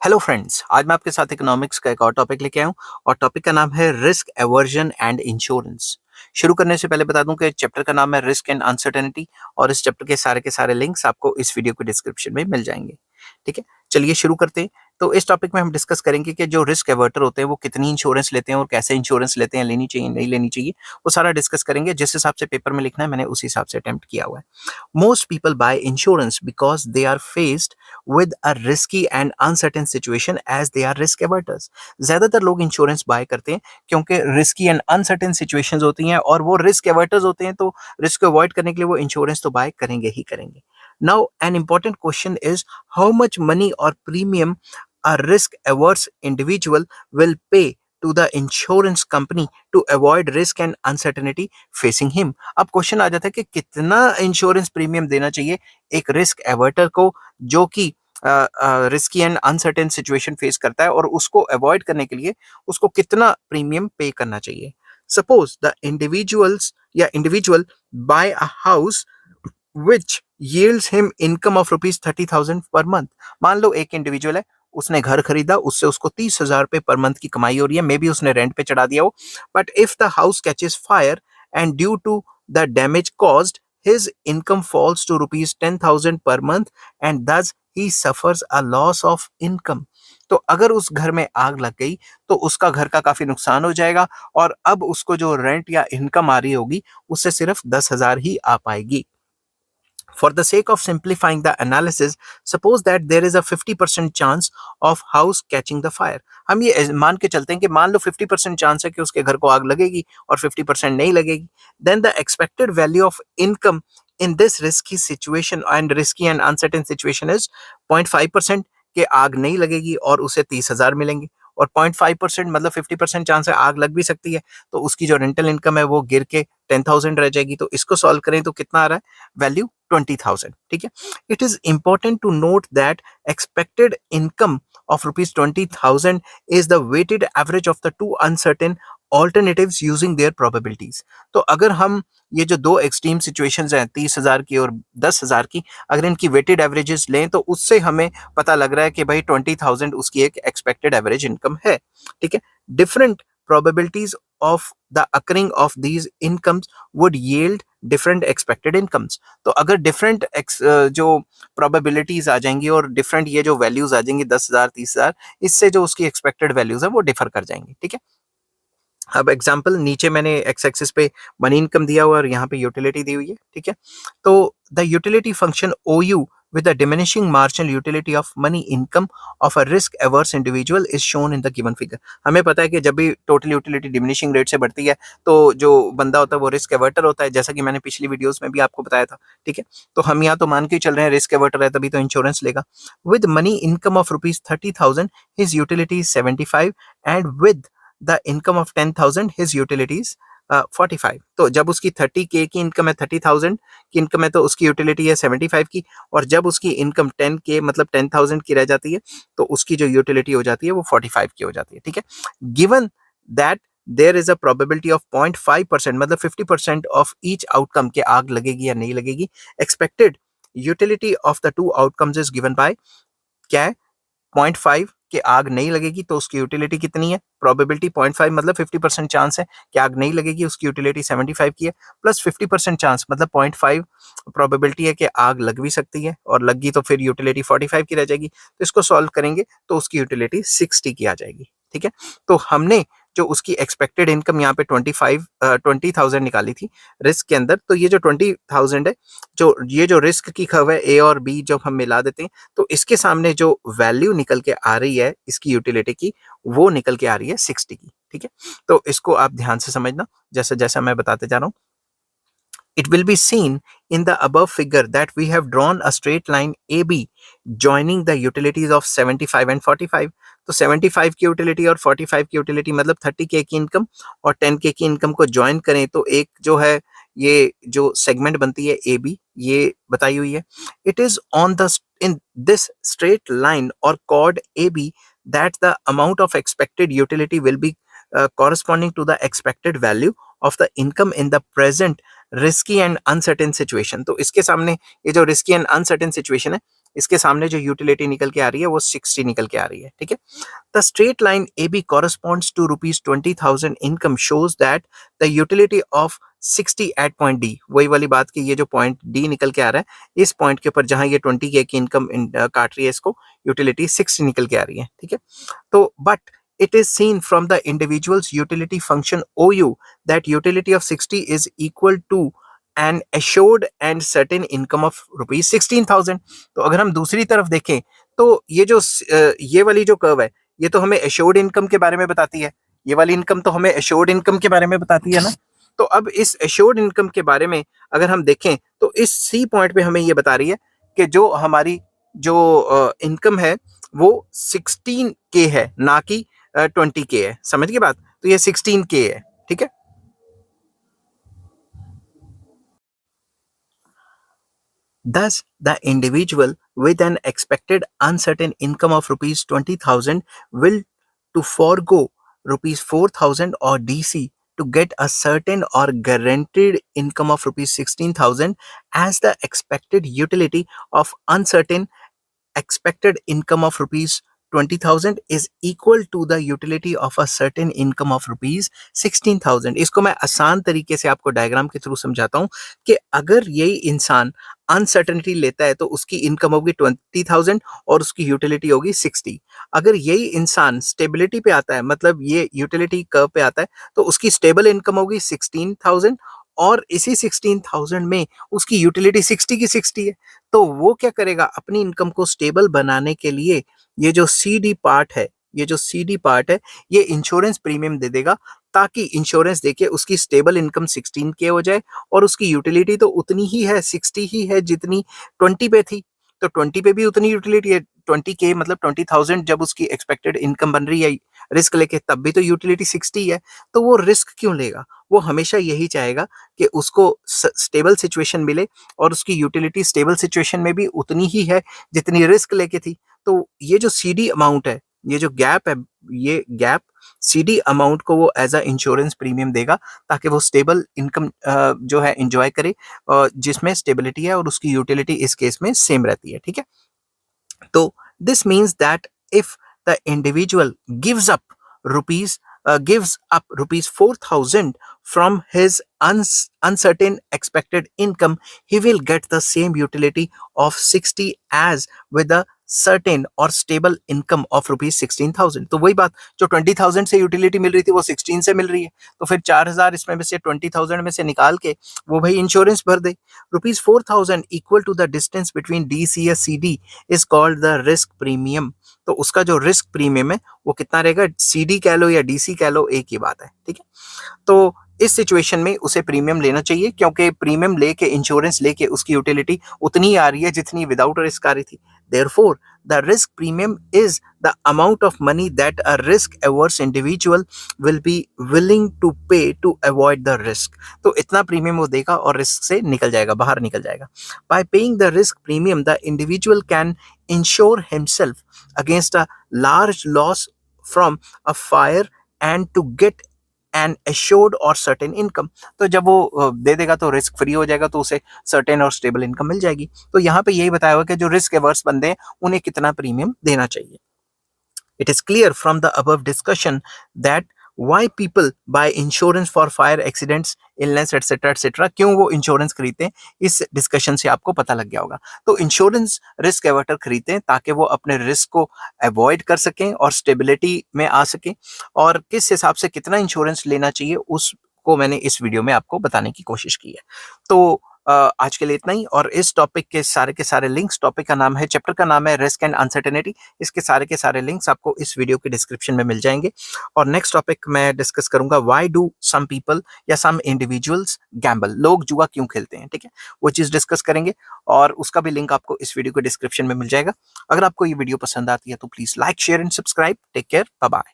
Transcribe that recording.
Hello friends, आज मैं आपके साथ इकोनॉमिक्स का एक और टॉपिक लेके आया हूँ और टॉपिक का नाम है रिस्क एवर्जन एंड इंश्योरेंस। शुरू करने से पहले बता दूं कि चैप्टर का नाम है रिस्क एंड अनसर्टेनिटी और इस चैप्टर के सारे लिंक्स आपको इस वीडियो के डिस्क्रिप्शन में मिल जाएंगे। ठीक है, चलिए शुरू करते हैं। तो इस टॉपिक में हम डिस्कस करेंगे कि जो रिस्क एवर्टर होते हैं वो कितनी इंश्योरेंस लेते हैं और कैसे इंश्योरेंस लेते हैं, लेनी चाहिए नहीं लेनी चाहिए, वो सारा डिस्कस करेंगे। जिस हिसाब से पेपर में लिखना है मैंने उसी हिसाब से अटेम्प्ट किया हुआ है। Most people buy insurance because they are faced with a risky and uncertain situation as they are risk averters. ज्यादातर लोग इंश्योरेंस बाय करते हैं क्योंकि रिस्की एंड अनसर्टेन सिचुएशंस होती हैं और वो रिस्क एवर्टर्स होते हैं, तो रिस्क को अवॉइड करने के लिए वो इंश्योरेंस तो बाय करेंगे ही करेंगे। Now an important question is how much money और premium a risk averse individual will pay to the insurance company to avoid risk and uncertainty facing him। अब क्वेश्चन आ जाता है कि कितना इंश्योरेंस प्रीमियम देना चाहिए एक रिस्क एवर्टर को जो कि risky and uncertain situation face करता है और उसको अवॉइड करने के लिए उसको कितना प्रीमियम पे करना चाहिए। Suppose the individual bye a house which yields him income of rupees 30,000 per month. मान लो एक इंडिविजुअल है, उसने घर खरीदा, उससे उसको 30,000 रुपए पर मंथ की कमाई हो रही है, मे बी उसने रेंट पे चढ़ा दिया हो। But if the house catches fire and due to the damage caused his income falls to rupees 10,000 per month and thus he suffers a loss of income। तो अगर उस घर में आग लग गई तो उसका घर का काफी नुकसान हो जाएगा और अब उसको जो रेंट या इनकम आ रही होगी उससे सिर्फ 10,000 ही आ पाएगी। For the sake of simplifying the analysis, suppose that there is a 50% chance of house catching the fire। हम ये मान के चलते हैं कि मान लो 50% चांस है कि उसके घर को आग लगेगी और 50% नहीं लगेगी। Then the expected value of income in this risky and uncertain situation is 0.5% कि आग नहीं लगेगी और उसे 30,000 मिलेंगे। और 0.5% मतलब 50% चांस है आग लग भी सकती है, तो उसकी जो रेंटल इनकम है वो गिर के 10,000 रह जाएगी। तो इसको सॉल्व करें तो कितना आ रहा है, वैल्यू 20,000। ठीक है, it is important to note that expected income of rupees 20,000 is the weighted average of the two uncertain alternatives using their probabilities। तो अगर हम ये जो दो एक्सट्रीम सिचुएशंस हैं 30,000 की और 10,000 की, अगर इनकी वेटेड एवरेजेस लें तो उससे हमें पता लग रहा है कि भाई 20,000 उसकी एक एक्सपेक्टेड एवरेज इनकम है। ठीक है, different probabilities of the occurring of these incomes would yield different expected incomes। तो अगर डिफरेंट जो प्रोबेबिलिटीज आ जाएंगी और डिफरेंट ये जो वैल्यूज आ जाएंगी 10,000 30,000, इससे जो उसकी एक्सपेक्टेड वैल्यूज है वो डिफर कर जाएंगी। ठीक है, अब एग्जाम्पल नीचे मैंने एक्स एक्सिस पे मनी इनकम दिया हुआ और यहाँ पे यूटिलिटी दी हुई है। ठीक है, तो the utility function O U with the diminishing marginal utility of money income of a risk averse individual is shown in the given figure। हमें पता है कि जब भी टोटल यूटिलिटी डिमिनिशिंग रेट से बढ़ती है तो जो बंदा होता है वो रिस्क एवर्टर होता है, जैसा कि मैंने पिछली वीडियोस में भी आपको बताया था। ठीक है, तो हम यहाँ तो मान के चल रहे हैं रिस्क एवर्टर है तभी तो इंश्योरेंस लेगा। With money income of rupees 30,000 his utility is 75 and with the income of 10,000 his utilities 45। तो जब उसकी 30K की इनकम है, 30,000 की इनकम है, तो उसकी यूटिलिटी है 75 की, और जब उसकी इनकम 10K मतलब 10,000 की रह जाती है तो उसकी जो यूटिलिटी हो जाती है वो 45 की हो जाती है। ठीक है, given that there is a probability of 0.5% मतलब 50% ऑफ ईच आउटकम के आग लगेगी या नहीं लगेगी। Expected utility of the two outcomes is given by क्या है, 0.5 कि आग नहीं लगेगी तो उसकी यूटिलिटी कितनी है, प्रोबेबिलिटी 0.5 मतलब 50% चांस है कि आग नहीं लगेगी, उसकी यूटिलिटी 75 की है, प्लस 50% चांस मतलब 0.5 प्रोबेबिलिटी है कि आग लग भी सकती है और लगी तो फिर यूटिलिटी 45 की रह जाएगी। तो इसको सॉल्व करेंगे तो उसकी यूटिलिटी 60 की आ जाएगी। ठीक है, तो हमने जो उसकी एक्सपेक्टेड इनकम यहाँ पे 20,000 निकाली थी रिस्क के अंदर, तो ये जो 20,000 है, जो ये जो रिस्क की कर्व है ए और बी जब हम मिला देते हैं तो इसके सामने जो वैल्यू निकल के आ रही है इसकी यूटिलिटी की वो निकल के आ रही है 60 की। ठीक है, तो इसको आप ध्यान से समझना जैसे जैसा मैं बताते जा रहा हूँ। It will be seen in the above figure that we have drawn a straight line AB joining the utilities of 75 and 45। तो 75 की यूटिलिटी और 45 की यूटिलिटी मतलब 30K की इनकम और 10K की इनकम को ज्वाइन करें तो एक जो है ये जो सेगमेंट बनती है AB, ये बताई हुई है। It is on the in this straight line और cord AB that the amount of expected utility will be corresponding to the expected value of the income in the present risky and uncertain situation. तो इसके सामने ये जो risky and uncertain situation है इसके सामने जो यूटिलिटी निकल के आ रही है वो 60 निकल के आ रही है, ठीक है। The straight line A B corresponds to ₹20,000 income shows that the utility of 60 at point D. वही वाली बात कि ये जो पॉइंट डी निकल के आ रहा है, इस पॉइंट के ऊपर जहां ये 20K की इनकम काट रही है, इसको यूटिलिटी 60 निकल के आ रही है, ठीक है। तो but it is seen from the individual's utility function OU that utility of 60 is equal to an assured and certain income of rupees 16,000। तो अगर हम दूसरी तरफ देखें तो ये वाली जो कर्व है, ये तो हमें assured income के बारे में बताती है, ये वाली इनकम तो हमें assured income के बारे में बताती है ना। तो अब इस assured income के बारे में अगर हम देखें तो इस सी पॉइंट पे हमें ये बता रही है कि जो हमारी जो इनकम है वो 16K है, ना कि 20K है। समझ गए बात? तो ये 16K है, ठीक है। Thus, the individual with an expected uncertain income of rupees 20,000 will to forego rupees 4,000 or DC to get a certain or guaranteed income of rupees 16,000 as the expected utility of uncertain expected income of rupees 20,000 is equal to the utility of a certain income of rupees 16,000। इसको मैं आसान तरीके से आपको diagram के through समझाता हूँ कि अगर यही इंसान अनसर्टेनिटी लेता है तो उसकी इनकम होगी 20,000 और उसकी यूटिलिटी होगी 60। अगर यही इंसान स्टेबिलिटी पे आता है, मतलब ये यूटिलिटी कर्व पे आता है, तो उसकी स्टेबल इनकम होगी 16,000 और इसी 16,000 में उसकी यूटिलिटी 60 की 60 है। तो वो क्या करेगा, अपनी इनकम को स्टेबल बनाने के लिए ये जो सी डी पार्ट है, ये इंश्योरेंस प्रीमियम दे देगा, ताकि इंश्योरेंस देके उसकी स्टेबल इनकम 16K हो जाए और उसकी यूटिलिटी तो उतनी ही है, 60 ही है जितनी 20 पे थी। तो 20 पे भी उतनी यूटिलिटी है, 20K मतलब 20,000 जब उसकी एक्सपेक्टेड इनकम बन रही है रिस्क लेके, तब भी तो यूटिलिटी 60 है। तो वो रिस्क क्यों लेगा? वो हमेशा यही चाहेगा कि उसको स्टेबल सिचुएशन मिले और उसकी यूटिलिटी स्टेबल सिचुएशन में भी उतनी ही है जितनी रिस्क लेके थी। तो ये जो सीडी अमाउंट है, ये जो गैप है, ये गैप सीडी अमाउंट को वो एज अ इंश्योरेंस प्रीमियम देगा, ताकि वो स्टेबल इनकम जो है एंजॉय करे, जिसमें स्टेबिलिटी है और उसकी यूटिलिटी इस केस में सेम रहती है, ठीक है। तो this means that if the individual rupees gives up rupees 4,000 from his uncertain expected income, he will get the same utility of 60 as with a certain और स्टेबल इनकम ऑफ रुपीज 16,000। तो वही बात, जो 20,000 से यूटिलिटी मिल रही थी वो 16 से मिल रही है, तो फिर 4,000 इसमें से 20,000 में से निकाल के वो भाई इंश्योरेंस भर दे। Rupees 4,000 equal to the distance between DC या CD is called the risk premium. तो उसका जो रिस्क प्रीमियम है वो कितना रहेगा, CD कह लो या DC कह लो, एक ही बात है, ठीक है। तो इस सिचुएशन में उसे प्रीमियम लेना चाहिए, क्योंकि प्रीमियम लेके इंश्योरेंस लेके उसकी यूटिलिटी उतनी ही आ रही है जितनी विदाउट रिस्क आ रही थी। Therefore the risk premium is the amount of money that a risk averse individual will be willing to pay to avoid the risk. तो इतना प्रीमियम वो देगा और रिस्क से निकल जाएगा, बाहर निकल जाएगा। By paying the risk premium the individual can insure himself against a large loss from a fire and to get an assured और सर्टेन इनकम। तो जब वो दे देगा तो रिस्क फ्री हो जाएगा, तो उसे सर्टेन और स्टेबल इनकम मिल जाएगी। तो यहाँ पे यही बताया हुआ कि जो रिस्क एवर्स बंदे हैं उन्हें कितना प्रीमियम देना चाहिए। It is clear from the above discussion that why people buy insurance for fire accidents, illness etc. क्यों वो इंश्योरेंस खरीदते हैं, इस डिस्कशन से आपको पता लग गया होगा। तो इंश्योरेंस रिस्क एवर्टर खरीदते हैं ताकि वो अपने रिस्क को अवॉइड कर सकें और स्टेबिलिटी में आ सकें, और किस हिसाब से कितना इंश्योरेंस लेना चाहिए उसको मैंने इस वीडियो में आपको बताने की कोशिश की है। तो आज के लिए इतना ही, और इस टॉपिक के सारे लिंक्स, टॉपिक का नाम है, चैप्टर का नाम है रिस्क एंड अनसर्टेनिटी, इसके सारे लिंक्स आपको इस वीडियो के डिस्क्रिप्शन में मिल जाएंगे। और नेक्स्ट टॉपिक मैं डिस्कस करूंगा, व्हाई डू सम पीपल या सम इंडिविजुअल्स गैम्बल, लोग जुआ क्यों खेलते हैं, ठीक है, वो चीज़ डिस्कस करेंगे, और उसका भी लिंक आपको इस वीडियो के डिस्क्रिप्शन में मिल जाएगा। अगर आपको ये वीडियो पसंद आती है तो please like share and subscribe. Take care, bye bye.